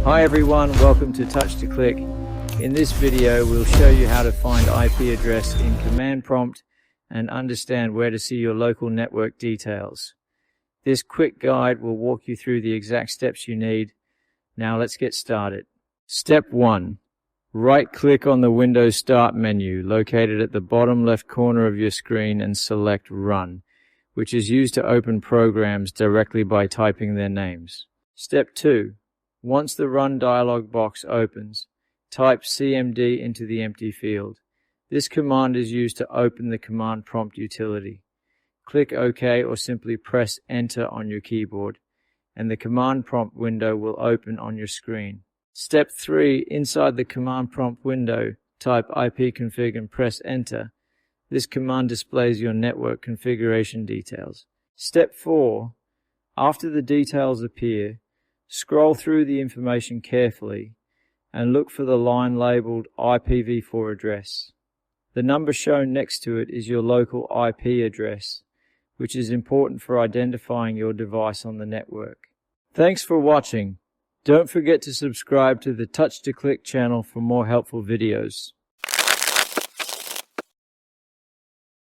Hi everyone, welcome to Touch to Click. In this video we'll show you how to find IP address in command prompt and understand where to see your local network details. This quick guide will walk you through the exact steps you need. Now let's get started. Step 1. Right-click on the Windows Start menu located at the bottom left corner of your screen and select Run, which is used to open programs directly by typing their names. Step 2. Once the Run dialog box opens, type CMD into the empty field. This command is used to open the command prompt utility. Click OK or simply press Enter on your keyboard, and the command prompt window will open on your screen. Step 3. Inside the command prompt window, type ipconfig and press Enter. This command displays your network configuration details. Step 4. After the details appear, scroll through the information carefully and look for the line labeled IPv4 address. The number shown next to it is your local IP address, which is important for identifying your device on the network. Thanks for watching. Don't forget to subscribe to the Touch to Click channel for more helpful videos.